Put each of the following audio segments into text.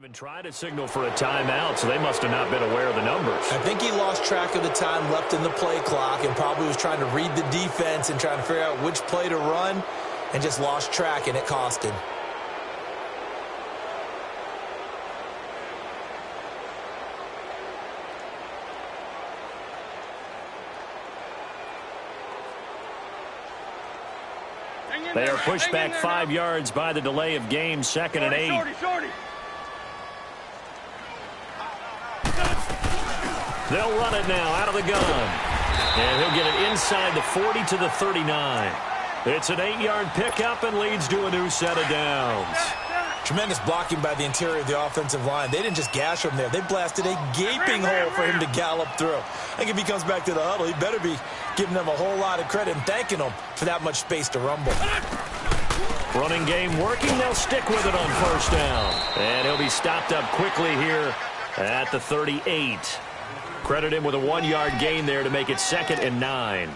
Even tried to signal for a timeout, so they must have not been aware of the numbers. I think he lost track of the time left in the play clock and probably was trying to read the defense and trying to figure out which play to run and just lost track, and it cost him. They are pushed back 5 yards by the delay of game, 2nd and 8. They'll run it now out of the gun. And he'll get it inside the 40 to the 39. It's an 8-yard pickup and leads to a new set of downs. Tremendous blocking by the interior of the offensive line. They didn't just gash him there. They blasted a gaping hole for him to gallop through. I think if he comes back to the huddle, he better be giving them a whole lot of credit and thanking them for that much space to rumble. Running game working. They'll stick with it on 1st down. And he'll be stopped up quickly here at the 38. Credit him with a 1-yard gain there to make it 2nd and 9.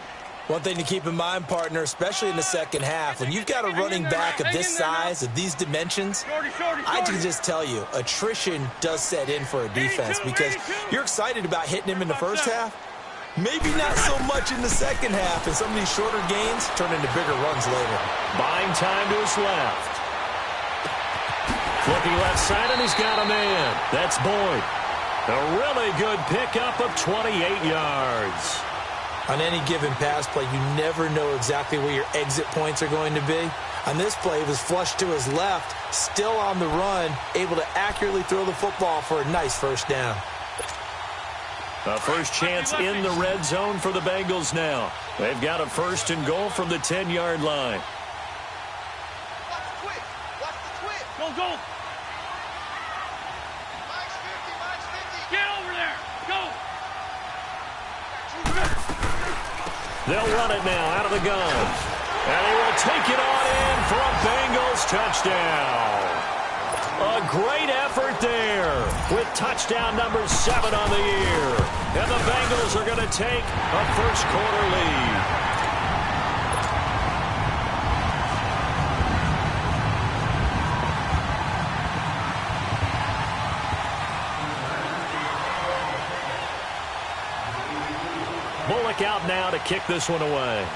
One thing to keep in mind, partner, especially in the second half, when you've got a running back of this size, of these dimensions, I can just tell you, attrition does set in for a defense because you're excited about hitting him in the first half. Maybe not so much in the second half, and some of these shorter gains turn into bigger runs later. Buying time to his left. Flipping left side, and he's got a man. That's Boyd. A really good pickup of 28 yards. On any given pass play, you never know exactly where your exit points are going to be. On this play, he was flushed to his left, still on the run, able to accurately throw the football for a nice 1st down. A first chance in the red zone for the Bengals now. They've got a 1st and goal from the 10-yard line. Go, go. Get over there. Go. They'll run it now out of the gun. And he will take it on in for a Bengals touchdown. A great effort there with touchdown number 7 on the year. And the Bengals are going to take a 1st quarter lead. Bullock out now to kick this one away.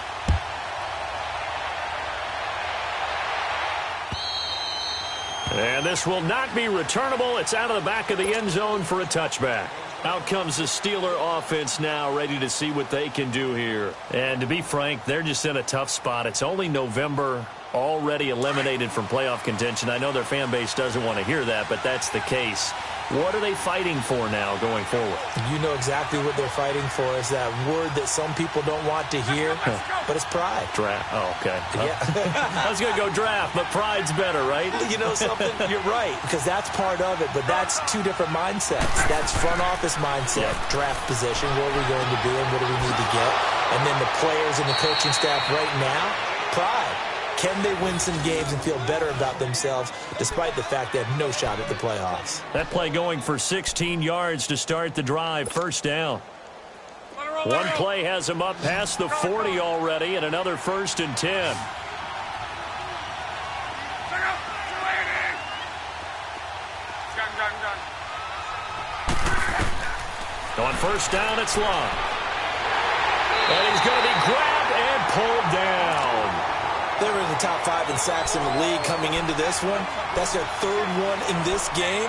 And this will not be returnable. It's out of the back of the end zone for a touchback. Out comes the Steeler offense now, ready to see what they can do here. And to be frank, they're just in a tough spot. It's only November, already eliminated from playoff contention. I know their fan base doesn't want to hear that, but that's the case. What are they fighting for now going forward? You know exactly what they're fighting for is that word that some people don't want to hear, but it's pride. Draft. Oh, okay. Yeah. I was going to go draft, but pride's better, right? You know something? You're right, because that's part of it, but that's 2 different mindsets. That's front office mindset, draft position, what are we going to do and what do we need to get? And then the players and the coaching staff right now, pride. Can they win some games and feel better about themselves despite the fact they have no shot at the playoffs? That play going for 16 yards to start the drive. 1st down. One play has him up past the 40 already, and another 1st and 10. On 1st down, it's long. And he's going to be grabbed and pulled down. They were in the top 5 in sacks in the league coming into this one. That's their 3rd one in this game.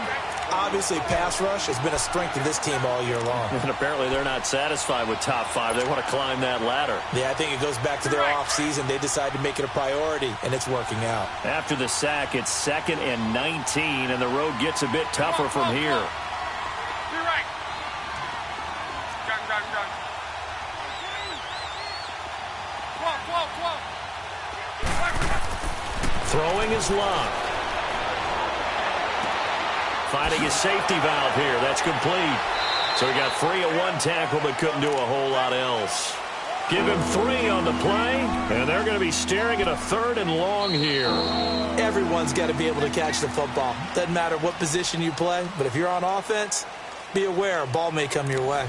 Obviously, pass rush has been a strength of this team all year long. And apparently they're not satisfied with top 5. They want to climb that ladder. Yeah, I think it goes back to their offseason. They decided to make it a priority, and it's working out. After the sack, it's 2nd and 19, and the road gets a bit tougher from here. Throwing is Love. Finding his safety valve here. That's complete. So he got 3 at 1 tackle, but couldn't do a whole lot else. Give him 3 on the play, and they're going to be staring at a 3rd and long here. Everyone's got to be able to catch the football. Doesn't matter what position you play, but if you're on offense, be aware a ball may come your way.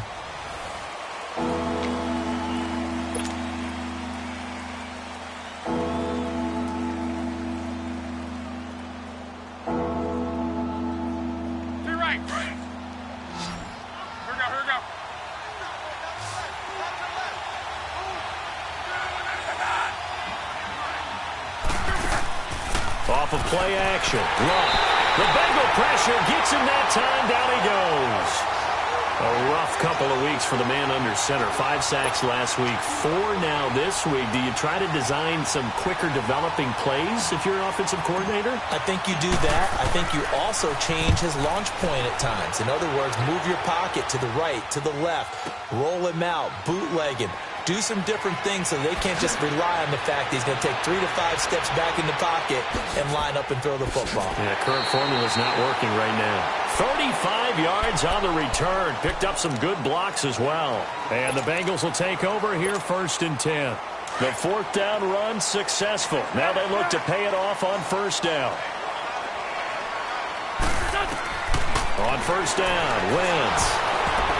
Off of play action. Run. The Bengal pressure gets him that time. Down he goes. A rough couple of weeks for the man under center. 5 sacks last week, 4 now this week. Do you try to design some quicker developing plays if you're an offensive coordinator? I think you do that. I think you also change his launch point at times. In other words, move your pocket to the right, to the left, roll him out, bootleg him. Do some different things so they can't just rely on the fact that he's going to take 3 to 5 steps back in the pocket and line up and throw the football. Yeah, current formula is not working right now. 35 yards on the return. Picked up some good blocks as well. And the Bengals will take over here 1st and 10. The 4th down run successful. Now they look to pay it off on 1st down. On 1st down, Wentz.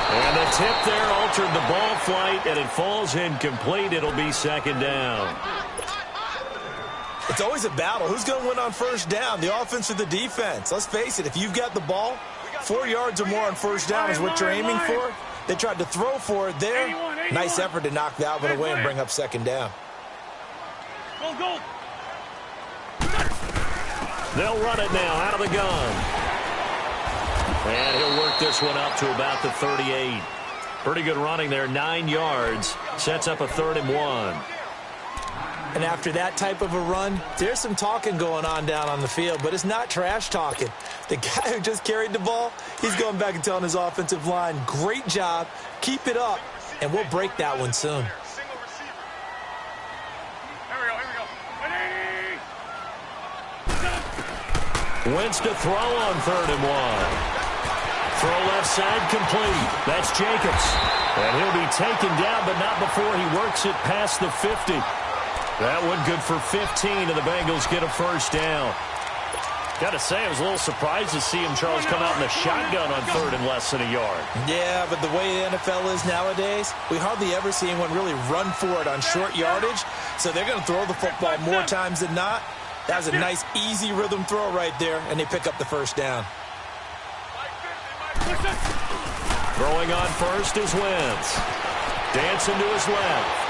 And the tip there altered the ball flight, and it falls incomplete. It'll be 2nd down. It's always a battle. Who's going to win on 1st down, the offense or the defense? Let's face it, if you've got the ball, 4 yards or more on 1st down is what you're aiming for. They tried to throw for it there. Nice effort to knock that one away and bring up 2nd down. Go. They'll run it now out of the gun. And he'll work this one up to about the 38. Pretty good running there, 9 yards. Sets up a 3rd and 1. And after that type of a run, there's some talking going on down on the field, but it's not trash talking. The guy who just carried the ball, he's going back and telling his offensive line, great job, keep it up, and we'll break that one soon. Wentz to throw on 3rd and 1. Throw left side complete. That's Jacobs. And he'll be taken down, but not before he works it past the 50. That one good for 15, and the Bengals get a 1st down. Got to say, I was a little surprised to see him, Charles, come out in the shotgun on 3rd and less than a yard. Yeah, but the way the NFL is nowadays, we hardly ever see anyone really run for it on short yardage. So they're going to throw the football more times than not. That was a nice, easy rhythm throw right there, and they pick up the 1st down. Throwing on 1st is Wentz. Dancing to his left.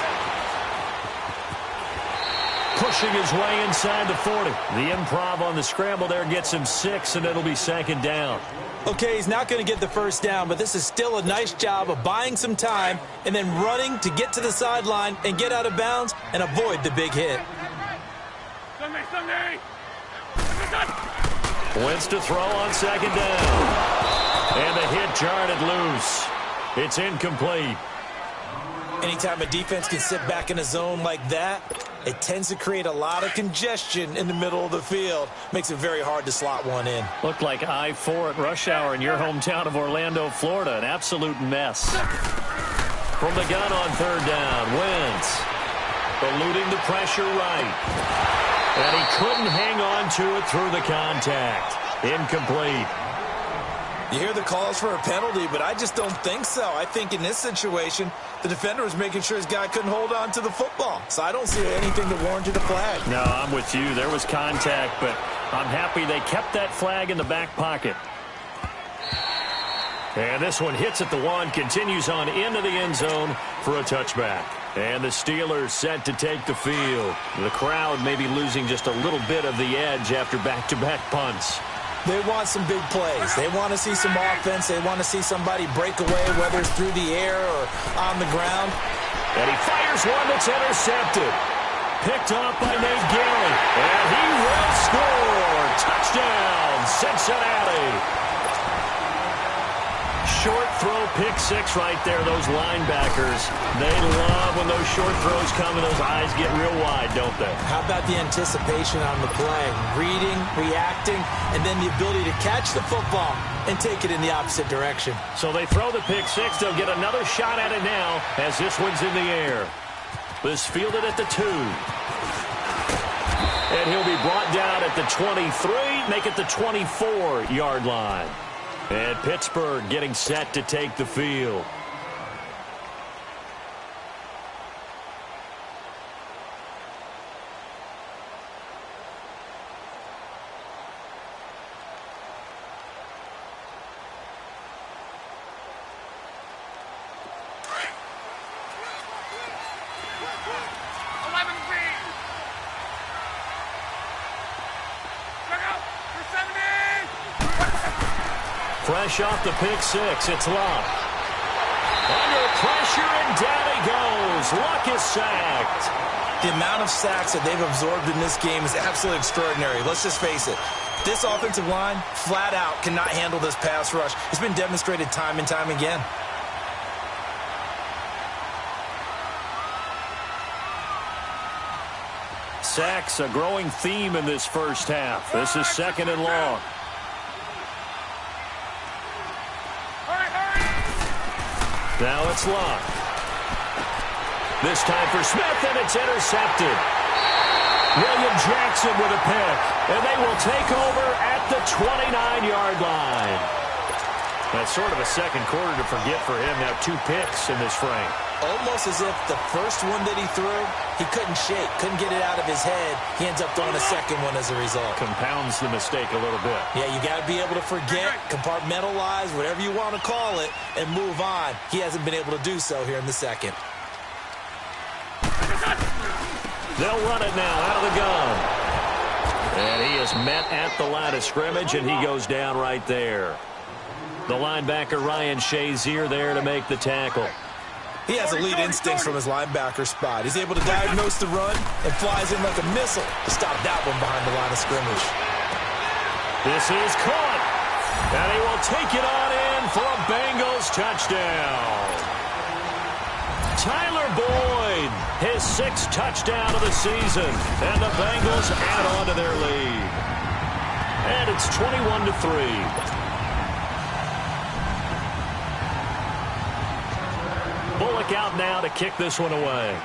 Pushing his way inside the 40. The improv on the scramble there gets him 6, and it'll be 2nd down. Okay, he's not going to get the 1st down, but this is still a nice job of buying some time and then running to get to the sideline and get out of bounds and avoid the big hit. Wentz to throw on 2nd down. And the hit jarred it loose. It's incomplete. Anytime a defense can sit back in a zone like that, it tends to create a lot of congestion in the middle of the field. Makes it very hard to slot one in. Looked like I-4 at rush hour in your hometown of Orlando, Florida. An absolute mess. From the gun on 3rd down, Wentz eluding the pressure right. And he couldn't hang on to it through the contact. Incomplete. You hear the calls for a penalty, but I just don't think so. I think in this situation, the defender was making sure his guy couldn't hold on to the football. So I don't see anything that warranted a flag. No, I'm with you. There was contact, but I'm happy they kept that flag in the back pocket. And this one hits at the 1, continues on into the end zone for a touchback. And the Steelers set to take the field. The crowd may be losing just a little bit of the edge after back-to-back punts. They want some big plays. They want to see some offense. They want to see somebody break away, whether it's through the air or on the ground. And he fires one that's intercepted. Picked off by Nate Gary. And he will score. Touchdown, Cincinnati. Short throw, pick 6 right there, those linebackers. They love when those short throws come and those eyes get real wide, don't they? How about the anticipation on the play? Reading, reacting, and then the ability to catch the football and take it in the opposite direction. So they throw the pick 6. They'll get another shot at it now as this one's in the air. This fielded at the 2. And he'll be brought down at the 23, make it the 24-yard line. And Pittsburgh getting set to take the field. fresh off the pick six. It's Luck. Under pressure, and down he goes. Luck is sacked. The amount of sacks that they've absorbed in this game is absolutely extraordinary. Let's just face it. This offensive line, flat out, cannot handle this pass rush. It's been demonstrated time and time again. Sacks, a growing theme in this first half. This is 2nd and long. Now it's Luck. This time for Smith, and it's intercepted. William Jackson with a pick, and they will take over at the 29-yard line. That's sort of a second quarter to forget for him. Now 2 picks in this frame. Almost as if the first one that he threw, he couldn't shake, couldn't get it out of his head. He ends up throwing a second one as a result. Compounds the mistake a little bit. Yeah, you got to be able to forget, compartmentalize, whatever you want to call it, and move on. He hasn't been able to do so here in the second. They'll run it now out of the gun. And he is met at the line of scrimmage, and he goes down right there. The linebacker, Ryan Shazier, there to make the tackle. He has elite instincts from his linebacker spot. He's able to diagnose the run and flies in like a missile to stop that one behind the line of scrimmage. This is caught. And he will take it on in for a Bengals touchdown. Tyler Boyd, his 6th touchdown of the season. And the Bengals add on to their lead. And it's 21-3. Bullock out now to kick this one away.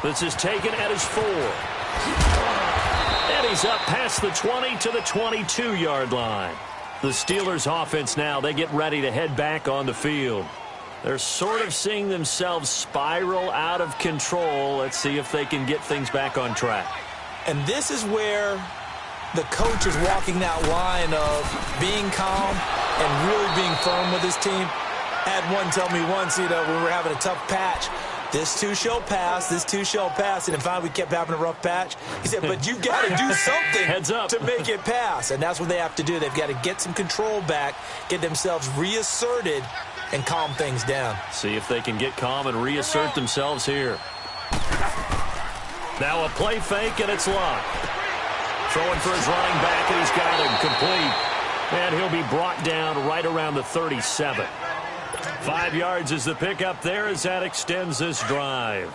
This is taken at his 4. And he's up past the 20 to the 22-yard line. The Steelers' offense now, they get ready to head back on the field. They're sort of seeing themselves spiral out of control. Let's see if they can get things back on track. And this is where the coach is walking that line of being calm and really being firm with his team. Had one tell me once, when we were having a tough patch, this too shall pass, this too shall pass. And then finally we kept having a rough patch. He said, but you've got to do something Heads up. to make it pass. And that's what they have to do. They've got to get some control back, get themselves reasserted, and calm things down. See if they can get calm and reassert themselves here. Now a play fake, and it's Luck. Throwing for his running back, and he's got him complete. And he'll be brought down right around the 37. 5 yards is the pickup there as that extends this drive.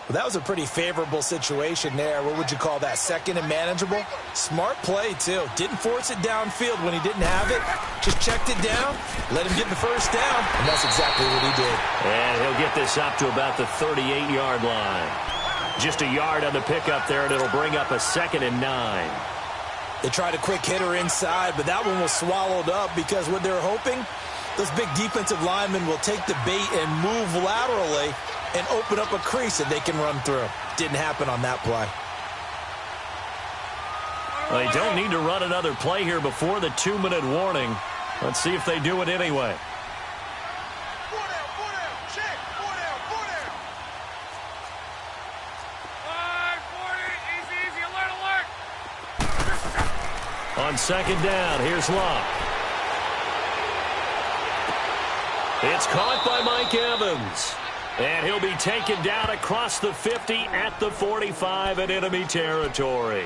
Well, that was a pretty favorable situation there. What would you call that? 2nd and manageable? Smart play, too. Didn't force it downfield when he didn't have it. Just checked it down, let him get the first down, and that's exactly what he did. And he'll get this up to about the 38-yard line. Just a yard on the pickup there, and it'll bring up a 2nd and 9. They tried a quick hitter inside, but that one was swallowed up because what they're hoping, those big defensive linemen will take the bait and move laterally and open up a crease that they can run through. Didn't happen on that play. Well, they don't need to run another play here before the 2-minute warning. Let's see if they do it anyway. On 2nd down, here's Luck. It's caught by Mike Evans. And he'll be taken down across the 50 at the 45 in enemy territory.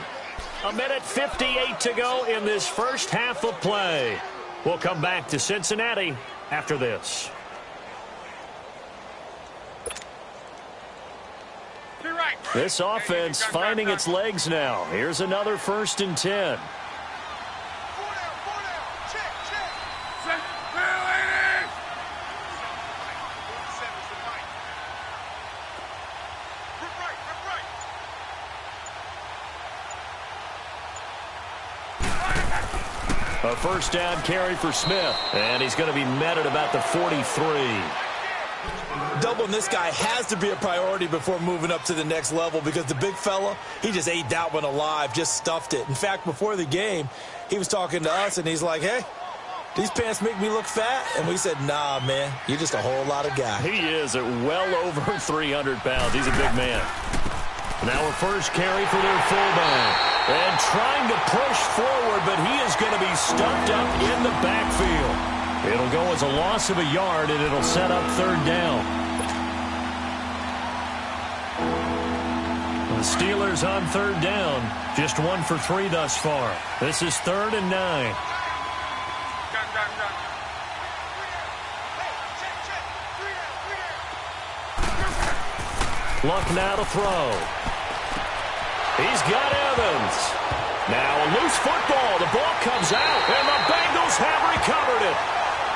1:58 to go in this first half of play. We'll come back to Cincinnati after this. This offense finding its legs now. Here's another 1st and 10. A 1st down carry for Smith. And he's going to be met at about the 43. Doubling this guy has to be a priority before moving up to the next level because the big fella, he just ate that one alive, just stuffed it. In fact, before the game, he was talking to us, and he's like, hey, these pants make me look fat? And we said, nah, man, you're just a whole lot of guy. He is at well over 300 pounds. He's a big man. Now a 1st carry for their fullback. And trying to push forward, but he is going to be stumped up in the backfield. It'll go as a loss of a yard, and it'll set up third down. The Steelers on third down, just 1 for 3 thus far. This is 3rd and 9. Luck now to throw. He's got Evans. Now a loose football. The ball comes out, and the Bengals have recovered it.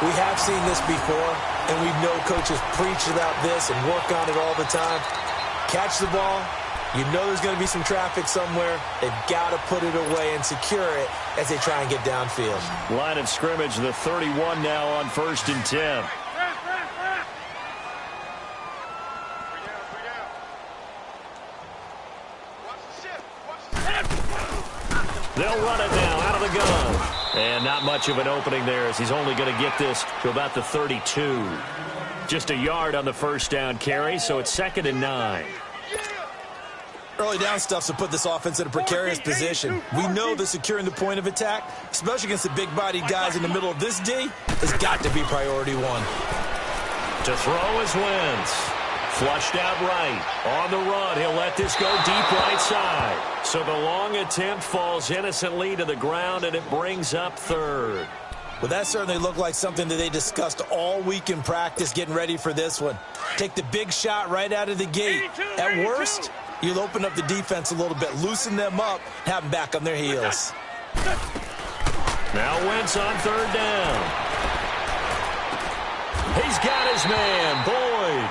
We have seen this before, and we know coaches preach about this and work on it all the time. Catch the ball. You know there's going to be some traffic somewhere. They've got to put it away and secure it as they try and get downfield. Line of scrimmage, the 31 now on 1st and 10. They'll run it now out of the gun. And not much of an opening there as he's only going to get this to about the 32. Just a yard on the first down carry, so it's 2nd and 9. Early down stuff's to put this offense in a precarious position. We know that securing the point of attack, especially against the big-bodied guys in the middle of this D, has got to be priority 1. To throw is Wentz. Flushed out right. On the run, he'll let this go deep right side. So the long attempt falls innocently to the ground, and it brings up 3rd. Well, that certainly looked like something that they discussed all week in practice getting ready for this one. Take the big shot right out of the gate. At worst, you'll open up the defense a little bit, loosen them up, have them back on their heels. Now Wentz on 3rd down. He's got his man, Boyd.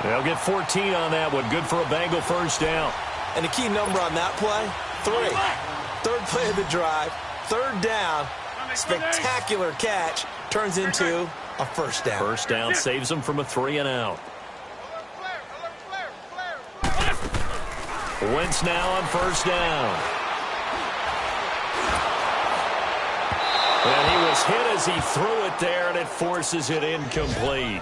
They'll get 14 on that one. Good for a Bengal first down. And the key number on that play, 3. 3rd play of the drive, 3rd down, spectacular catch, turns into a first down. First down saves them from a 3 and out. Wentz now on 1st down. And he was hit as he threw it there, and it forces it incomplete.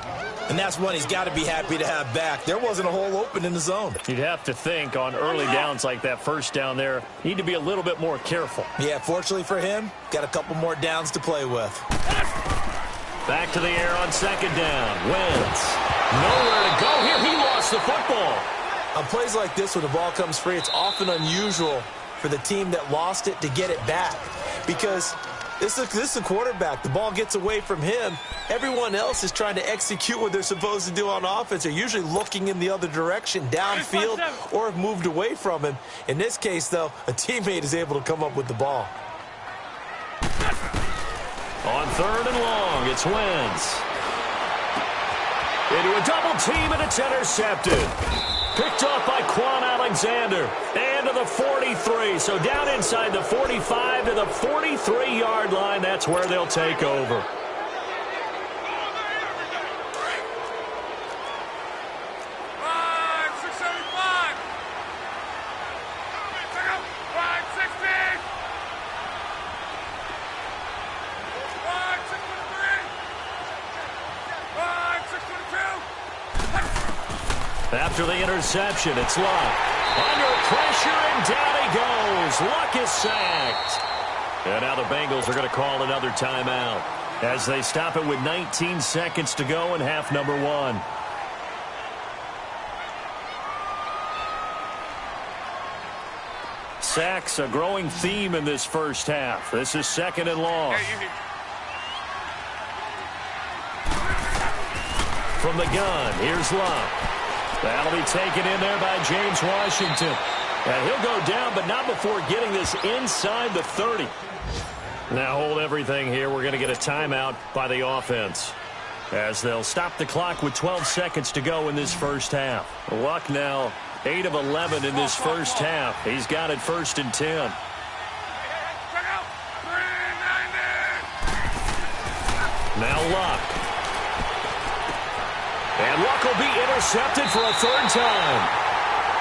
And that's one he's got to be happy to have back. There wasn't a hole open in the zone. You'd have to think on early downs like that first down there, need to be a little bit more careful. Yeah, fortunately for him, got a couple more downs to play with. Back to the air on 2nd down. Wentz. Nowhere to go here. He lost the football. On plays like this, when the ball comes free, it's often unusual for the team that lost it to get it back. Because this is the quarterback. The ball gets away from him. Everyone else is trying to execute what they're supposed to do on offense. They're usually looking in the other direction, downfield, or have moved away from him. In this case, though, a teammate is able to come up with the ball. On 3rd and long, it's Wentz. Into a double team, and it's intercepted. Picked off by Quan Alexander. And to the 43. So down inside the 45 to the 43-yard line. That's where they'll take over. After the interception, it's Luck. Under pressure, and down he goes. Luck is sacked. And now the Bengals are going to call another timeout as they stop it with 19 seconds to go in half number 1. Sacks, a growing theme in this first half. This is 2nd and long. From the gun, here's Luck. That'll be taken in there by James Washington. And he'll go down, but not before getting this inside the 30. Now hold everything here. We're going to get a timeout by the offense, as they'll stop the clock with 12 seconds to go in this first half. Luck now 8 of 11 in this first half. He's got it 1st and 10. Now Luck. And Luck will be intercepted for a 3rd time.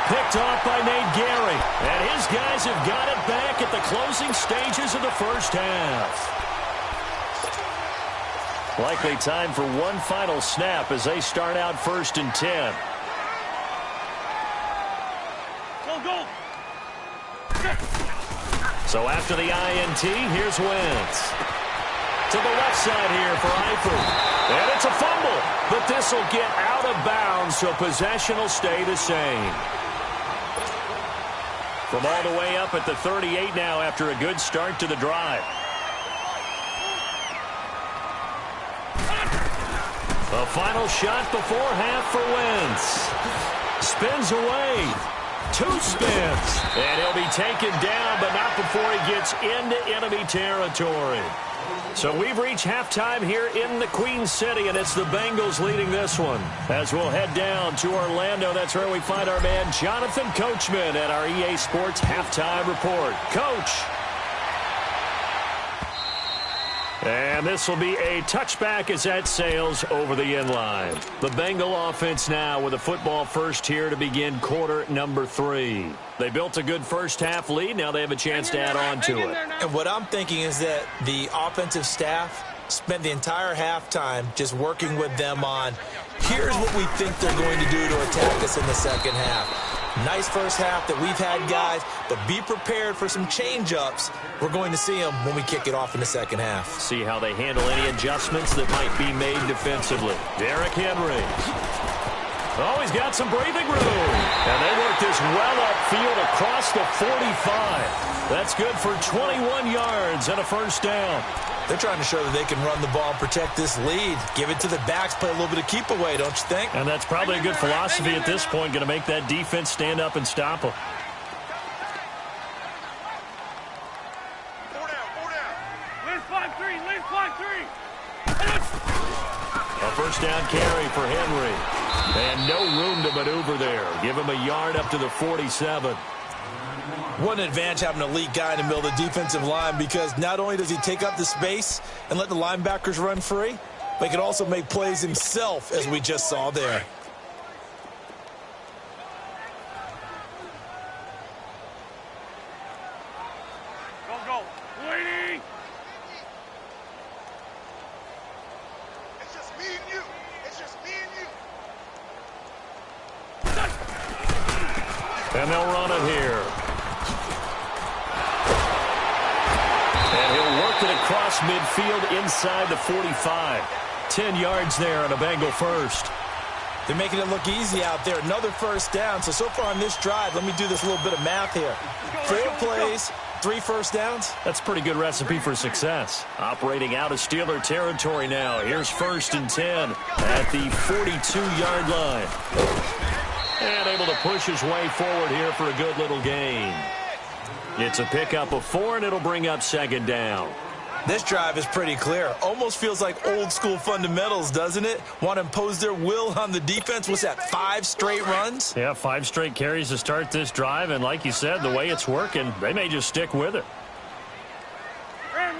Picked off by Nate Gary. And his guys have got it back at the closing stages of the first half. Likely time for one final snap as they start out 1st and 10. Go, go. So after the INT, here's Wentz. To the left side here for Eifert. And it's a fumble. But this will get out of bounds, so possession will stay the same. From all the way up at the 38 now after a good start to the drive. A final shot before half for Wentz. Spins away. 2 spins. And he'll be taken down, but not before he gets into enemy territory. So we've reached halftime here in the Queen City, and it's the Bengals leading this one. As we'll head down to Orlando, that's where we find our man Jonathan Coachman at our EA Sports Halftime Report. Coach. And this will be a touchback as that sails over the end line. The Bengal offense now with a football first here to begin quarter number 3. They built a good first half lead. Now they have a chance to add on to it. And what I'm thinking is that the offensive staff spent the entire halftime just working with them on, here's what we think they're going to do to attack us in the second half. Nice first half that we've had, guys, but be prepared for some change-ups. We're going to see them when we kick it off in the second half. See how they handle any adjustments that might be made defensively. Derrick Henry. Oh, he's got some breathing room. And they work this well upfield across the 45. That's good for 21 yards and a first down. They're trying to show that they can run the ball and protect this lead. Give it to the backs, play a little bit of keep away, don't you think? And that's probably a good philosophy at this point, going to make that defense stand up and stop them. 4 down. Let's 5-3. Let's 5-3. A first down carry for Henry. And no room to maneuver there. Give him a yard up to the 47. What an advantage having an elite guy in the middle of the defensive line, because not only does he take up the space and let the linebackers run free, but he can also make plays himself, as we just saw there. Go. Waiting. It's just me and you. It's just me and you. And they'll run it here. And he'll work it across midfield inside the 45. 10 yards there on a Bengal first. They're making it look easy out there. Another first down. So far on this drive, let me do this little bit of math here. 4 plays, 3 first downs. That's a pretty good recipe for success. Operating out of Steeler territory now. Here's 1st and 10 at the 42-yard line. And able to push his way forward here for a good little gain. It's a pickup of 4, and it'll bring up 2nd down. This drive is pretty clear. Almost feels like old school fundamentals, doesn't it? Want to impose their will on the defense. What's that, 5 straight runs? Yeah, 5 straight carries to start this drive, and like you said, the way it's working, they may just stick with it. Ram.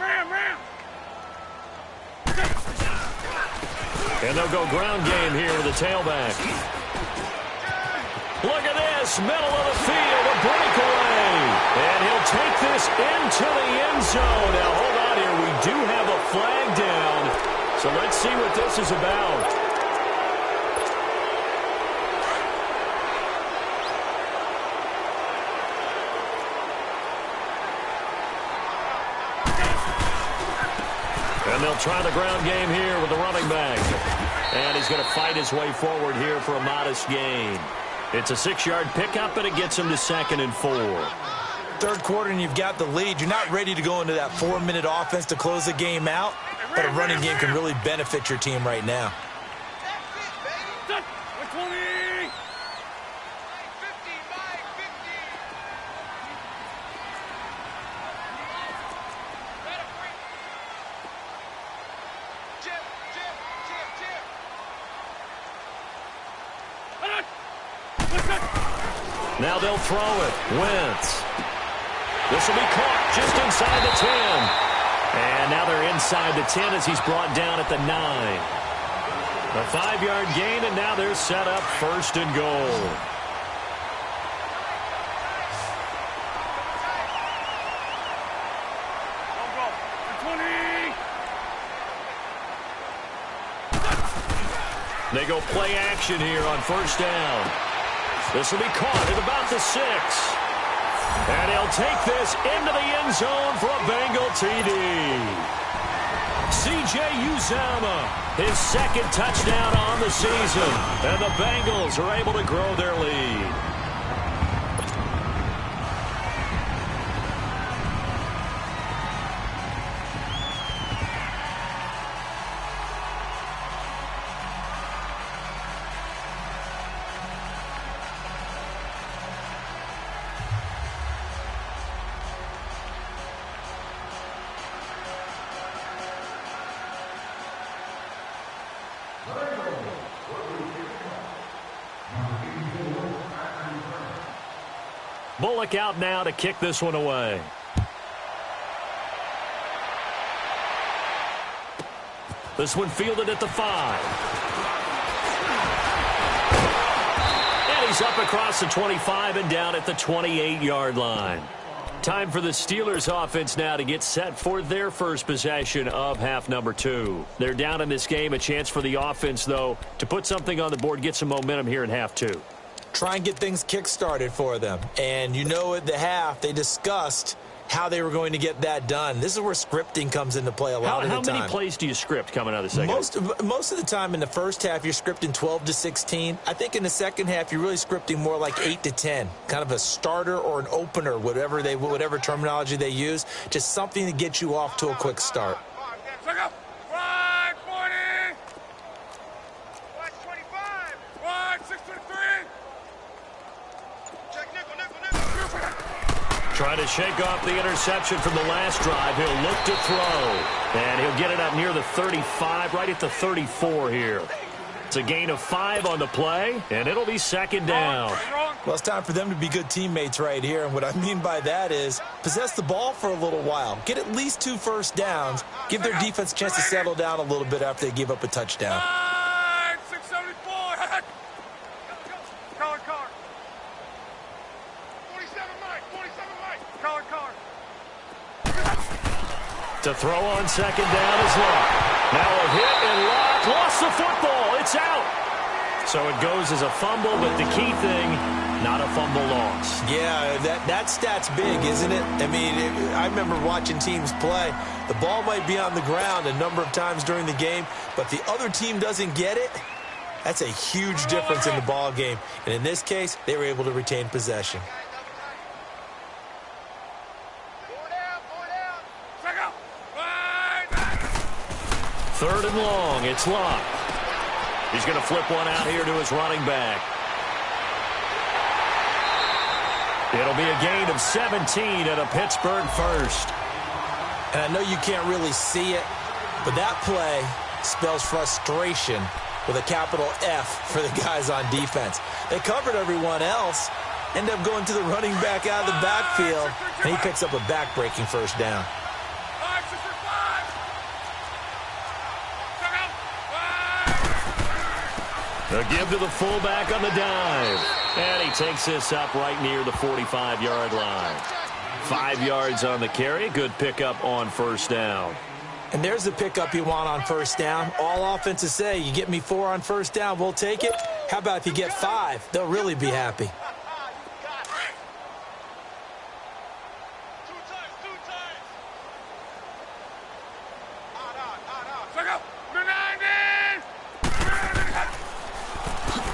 And they'll go ground game here with the tailback. Look at this, middle of the field, a breakaway. And he'll take this into the end zone. Now, hold on here. We do have a flag down. So let's see what this is about. And they'll try the ground game here with the running back. And he's going to fight his way forward here for a modest gain. It's a 6-yard pickup, and it gets him to 2nd and 4. Third quarter, and you've got the lead. You're not ready to go into that 4-minute offense to close the game out, but a running game can really benefit your team right now. Now they'll throw it. Wentz. This will be caught just inside the 10. And now they're inside the 10 as he's brought down at the 9. A 5-yard gain, and now they're set up 1st and goal. They go play action here on 1st down. This will be caught at about the 6. And he'll take this into the end zone for a Bengal TD. C.J. Uzomah, his second touchdown on the season. And the Bengals are able to grow their lead. Bullock out now to kick this one away. This one fielded at the 5. And he's up across the 25 and down at the 28-yard line. Time for the Steelers offense now to get set for their first possession of half number 2. They're down in this game. A chance for the offense, though, to put something on the board, get some momentum here in half 2. Try and get things kick-started for them. And you know at the half, they discussed how they were going to get that done. This is where scripting comes into play a lot of the time. How many plays do you script coming out of the second half? Most of the time in the first half, you're scripting 12 to 16. I think in the second half, you're really scripting more like 8 to 10. Kind of a starter or an opener, whatever terminology they use. Just something to get you off to a quick start. Trying to shake off the interception from the last drive. He'll look to throw. And he'll get it up near the 35, right at the 34 here. It's a gain of 5 on the play, and it'll be second down. Well, it's time for them to be good teammates right here. And what I mean by that is possess the ball for a little while. Get at least 2 first downs. Give their defense a chance to settle down a little bit after they give up a touchdown. To throw on second down is Locke. Now a hit, and Locke lost the football. It's out. So it goes as a fumble, but the key thing, not a fumble loss. Yeah, that stat's big, isn't it? I mean, I remember watching teams play. The ball might be on the ground a number of times during the game, but the other team doesn't get it. That's a huge difference in the ball game. And in this case, they were able to retain possession. Third and long, it's Locke. He's going to flip one out here to his running back. It'll be a gain of 17 and a Pittsburgh first. And I know you can't really see it, but that play spells frustration with a capital F for the guys on defense. They covered everyone else, end up going to the running back out of the backfield, and he picks up a back-breaking first down. A give to the fullback on the dive. And he takes this up right near the 45-yard line. 5 yards on the carry. Good pickup on first down. And there's the pickup you want on first down. All offenses say, you get me 4 on first down, we'll take it. How about if you get 5? They'll really be happy.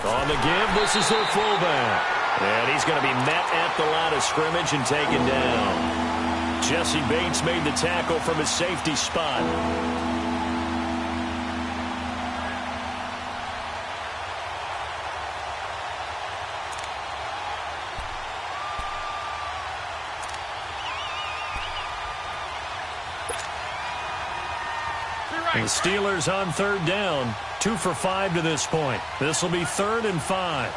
On the give, this is their fullback. And he's going to be met at the line of scrimmage and taken down. Jesse Bates made the tackle from his safety spot. And the Steelers on third down. 2 for 5 to this point. This will be 3rd and 5.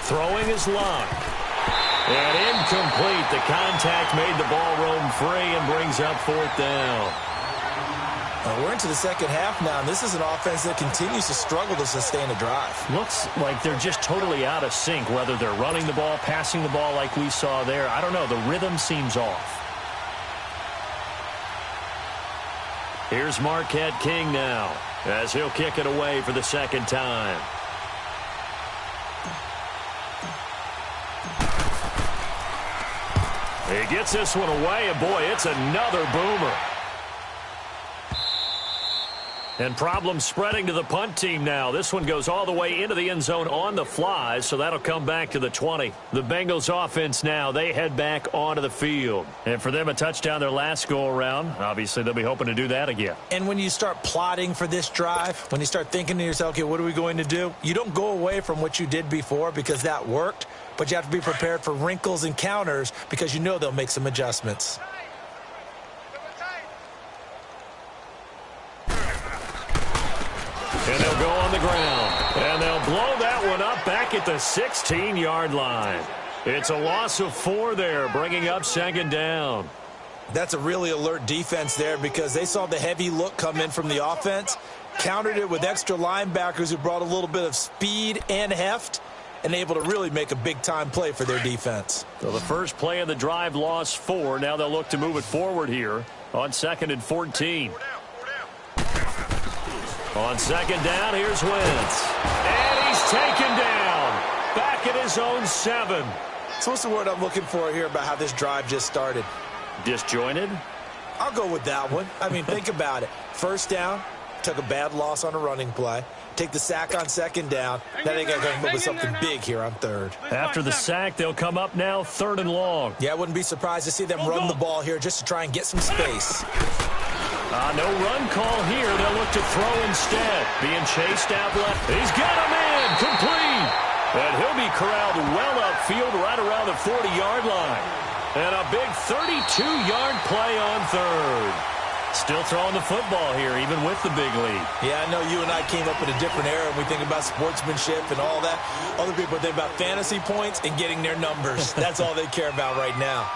Throwing is Locke. And incomplete. The contact made the ball roam free and brings up 4th down. We're into the second half now, and this is an offense that continues to struggle to sustain a drive. Looks like they're just totally out of sync, whether they're running the ball, passing the ball like we saw there. I don't know. The rhythm seems off. Here's Marquette King now, as he'll kick it away for the second time. He gets this one away, and boy, it's another boomer. And problems spreading to the punt team now. This one goes all the way into the end zone on the fly, so that'll come back to the 20. The Bengals offense now, they head back onto the field. And for them, a touchdown their last go-around. Obviously, they'll be hoping to do that again. And when you start plotting for this drive, when you start thinking to yourself, okay, what are we going to do? You don't go away from what you did before because that worked, but you have to be prepared for wrinkles and counters because you know they'll make some adjustments. And they'll go on the ground. And they'll blow that one up back at the 16-yard line. It's a loss of 4 there, bringing up second down. That's a really alert defense there because they saw the heavy look come in from the offense, countered it with extra linebackers who brought a little bit of speed and heft, and able to really make a big-time play for their defense. So the first play of the drive lost 4. Now they'll look to move it forward here on 2nd and 14. On second down, here's Wentz. And he's taken down. Back at his own 7. So what's the word I'm looking for here about how this drive just started? Disjointed? I'll go with that one. I mean, think about it. First down, took a bad loss on a running play. Take the sack on second down. Now they got to come up with something big here on third. After the sack, they'll come up now 3rd and long. Yeah, I wouldn't be surprised to see them run the ball here just to try and get some space. No run call here. They'll look to throw instead. Being chased out left. He's got him in. Complete. And he'll be corralled well upfield right around the 40-yard line. And a big 32-yard play on third. Still throwing the football here, even with the big lead. Yeah, I know you and I came up in a different era, and we think about sportsmanship and all that. Other people think about fantasy points and getting their numbers. That's all they care about right now.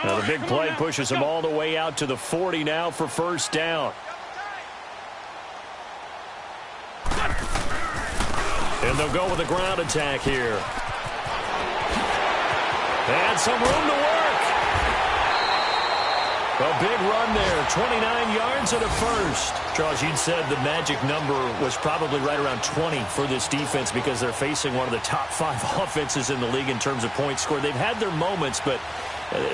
Now the big play pushes him all the way out to the 40 now for first down. And they'll go with a ground attack here. And some room to work. A big run there, 29 yards and a first. Charles, you'd said the magic number was probably right around 20 for this defense because they're facing one of the top 5 offenses in the league in terms of points scored. They've had their moments, but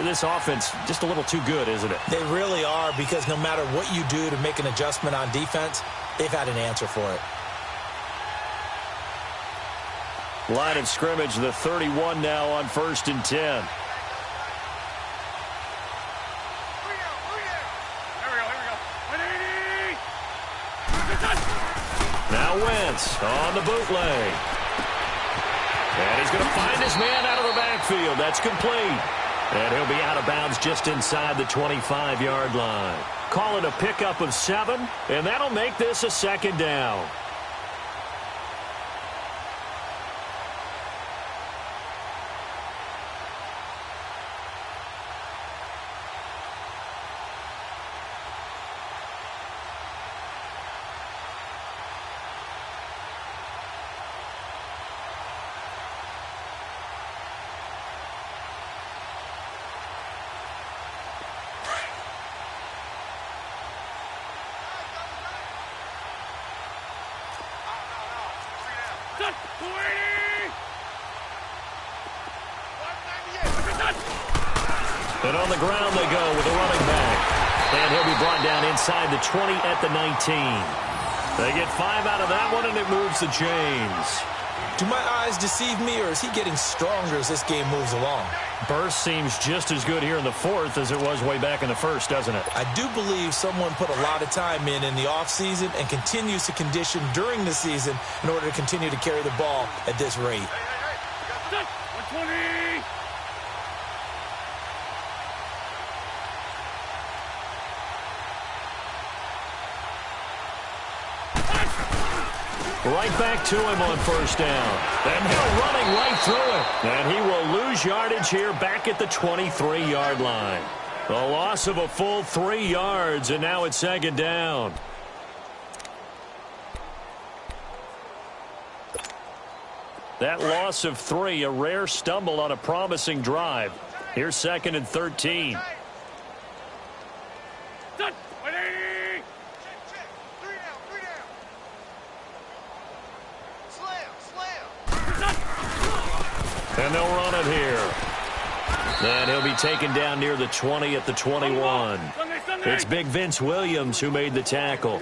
this offense just a little too good, isn't it? They really are because no matter what you do to make an adjustment on defense, they've had an answer for it. Line of scrimmage, the 31 now on 1st and 10. Here we go. Now Wentz on the bootleg. And he's going to find his man out of the backfield. That's complete. And he'll be out of bounds just inside the 25-yard line. Call it a pickup of 7, and that'll make this a 2nd down. And on the ground they go with a running back. And he'll be brought down inside the 20 at the 19. They get 5 out of that one, and it moves the chains. Do my eyes deceive me, or is he getting stronger as this game moves along? Burst seems just as good here in the 4th as it was way back in the 1st, doesn't it? I do believe someone put a lot of time in the offseason and continues to condition during the season in order to continue to carry the ball at this rate. 120. Right back to him on 1st down. And he'll running right through it. And he will lose yardage here back at the 23-yard line. A loss of a full 3 yards, and now it's 2nd down. That loss of 3, a rare stumble on a promising drive. Here's 2nd and 13. And they'll run it here. And he'll be taken down near the 20 at the 21. It's Big Vince Williams who made the tackle.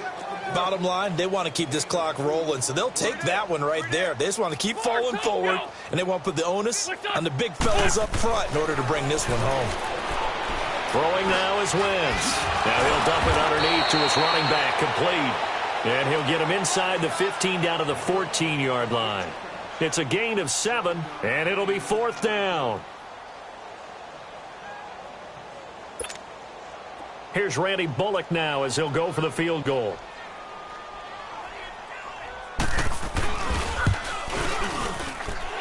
Bottom line, they want to keep this clock rolling, so they'll take that one right there. They just want to keep falling forward, and they want to put the onus on the big fellas up front in order to bring this one home. Throwing now is Wentz. Now he'll dump it underneath to his running back, complete. And he'll get him inside the 15 down to the 14-yard line. It's a gain of 7, and it'll be 4th down. Here's Randy Bullock now as he'll go for the field goal.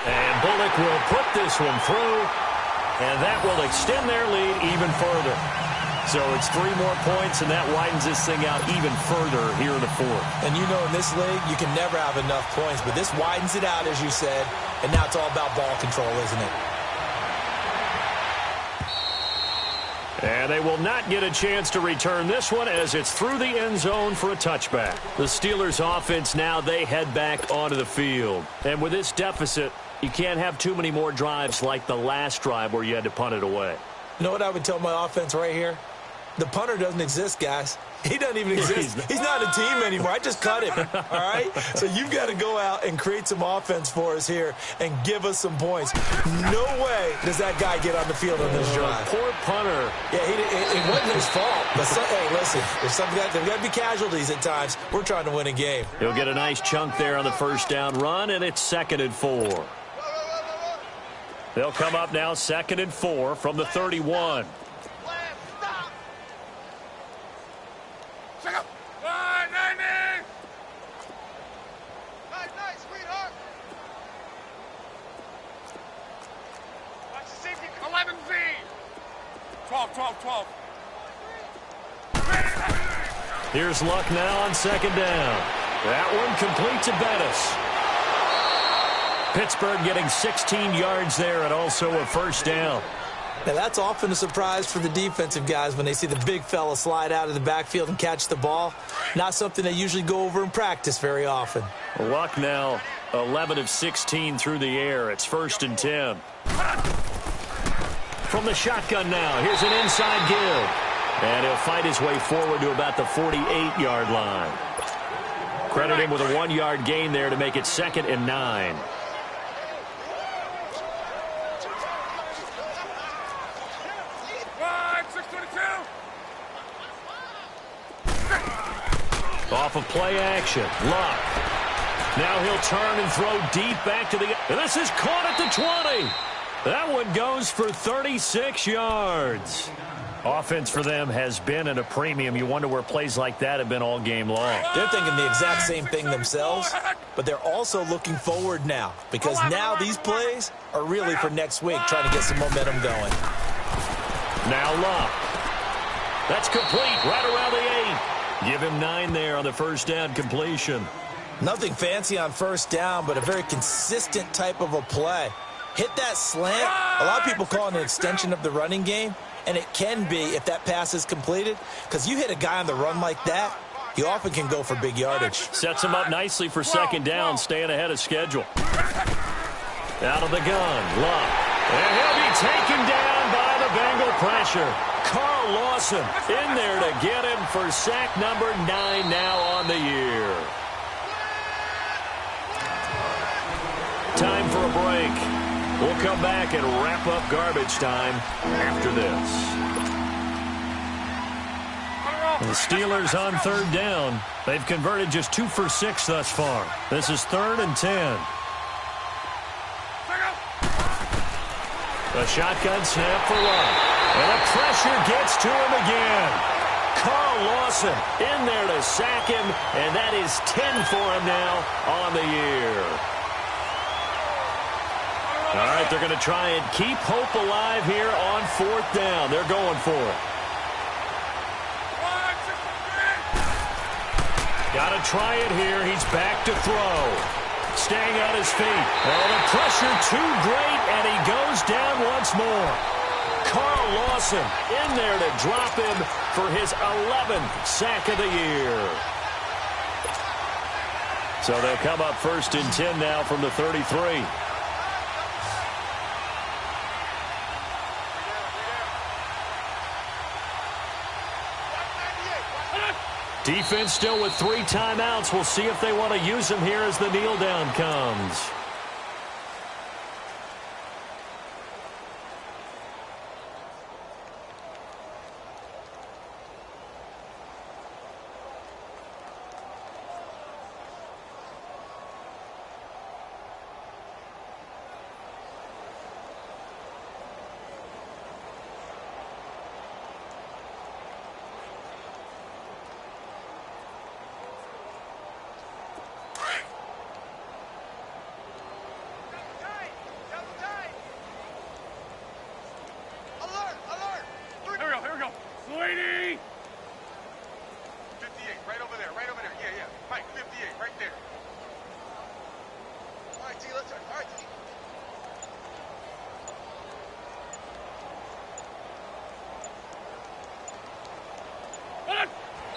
And Bullock will put this one through, and that will extend their lead even further. So it's 3 more points, and that widens this thing out even further here in the 4th. And you know, in this league, you can never have enough points, but this widens it out, as you said, and now it's all about ball control, isn't it? And they will not get a chance to return this one as it's through the end zone for a touchback. The Steelers offense now, they head back onto the field. And with this deficit, you can't have too many more drives like the last drive where you had to punt it away. You know what I would tell my offense right here? The punter doesn't exist, guys. He doesn't even exist. He's not a team anymore. I just cut him, all right? So you've got to go out and create some offense for us here and give us some points. No way does that guy get on the field on this drive. Poor punter. Yeah, it wasn't his fault. But hey, listen, there's got to be casualties at times. We're trying to win a game. He'll get a nice chunk there on the first down run, and it's 2nd and 4. They'll come up now 2nd and 4 from the 31. Nice, sweetheart. 11V. 12. Here's Luck now on 2nd down. That one complete to Bettis. Pittsburgh getting 16 yards there and also a 1st down. Now, that's often a surprise for the defensive guys when they see the big fella slide out of the backfield and catch the ball. Not something they usually go over in practice very often. Luck now 11 of 16 through the air. It's 1st and 10. From the shotgun now, here's an inside give. And he'll fight his way forward to about the 48-yard line. Credit him with a 1-yard gain there to make it 2nd and 9. Off of play action. Luck. Now he'll turn and throw deep back to the... And this is caught at the 20. That one goes for 36 yards. Offense for them has been at a premium. You wonder where plays like that have been all game long. They're thinking the exact same thing themselves, but they're also looking forward now because now these plays are really for next week, trying to get some momentum going. Now Luck. That's complete right around the 8. Give him 9 there on the 1st down completion. Nothing fancy on 1st down, but a very consistent type of a play. Hit that slant. A lot of people call it an extension of the running game, and it can be if that pass is completed, because you hit a guy on the run like that, you often can go for big yardage. Sets him up nicely for 2nd down, staying ahead of schedule. Out of the gun, Luck. And he'll be taken down by the Bengal pressure. Carl Lawson in there to get him for sack number 9 now on the year. Time for a break. We'll come back and wrap up garbage time after this. The Steelers on 3rd down. They've converted just 2 for 6 thus far. This is 3rd and 10. A shotgun snap for Luck. And the pressure gets to him again. Carl Lawson in there to sack him, and that is 10 for him now on the year. All right, they're going to try and keep hope alive here on 4th down. They're going for it. Got to try it here. He's back to throw. Staying on his feet. Oh, the pressure too great, and he goes down once more. Carl Lawson in there to drop him for his 11th sack of the year. So they'll come up 1st and 10 now from the 33. Defense still with 3 timeouts. We'll see if they want to use them here as the kneel down comes.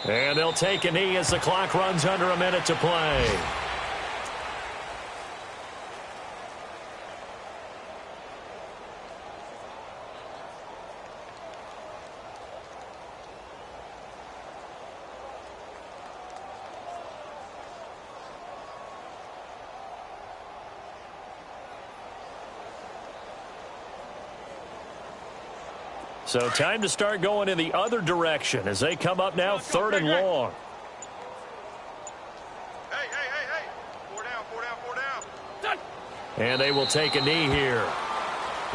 And they'll take a knee as the clock runs under a minute to play. So time to start going in the other direction as they come up now 3rd and long. Hey. 4 down. And they will take a knee here.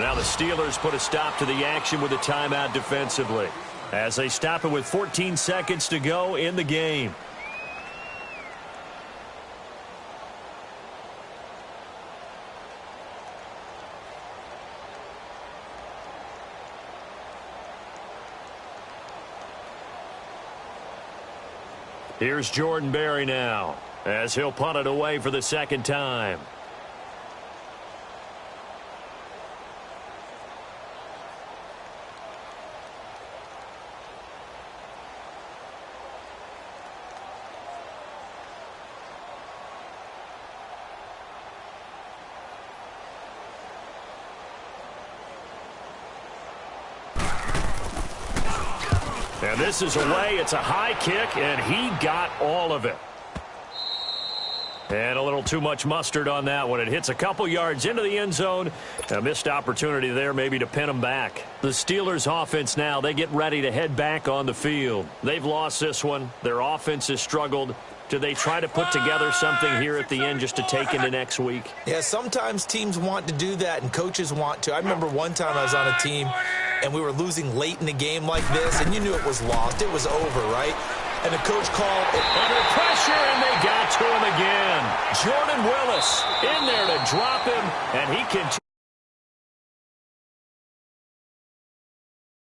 Now the Steelers put a stop to the action with a timeout defensively as they stop it with 14 seconds to go in the game. Here's Jordan Berry now as he'll punt it away for the 2nd time. And this is away. It's a high kick, and he got all of it. And a little too much mustard on that one. It hits a couple yards into the end zone. A missed opportunity there maybe to pin them back. The Steelers' offense now, they get ready to head back on the field. They've lost this one. Their offense has struggled. Do they try to put together something here at the end just to take into next week? Yeah, sometimes teams want to do that and coaches want to. I remember one time I was on a team and we were losing late in the game like this, and you knew it was lost. It was over, right? And the coach called it under pressure, and they got to him again. Jordan Willis in there to drop him, and he can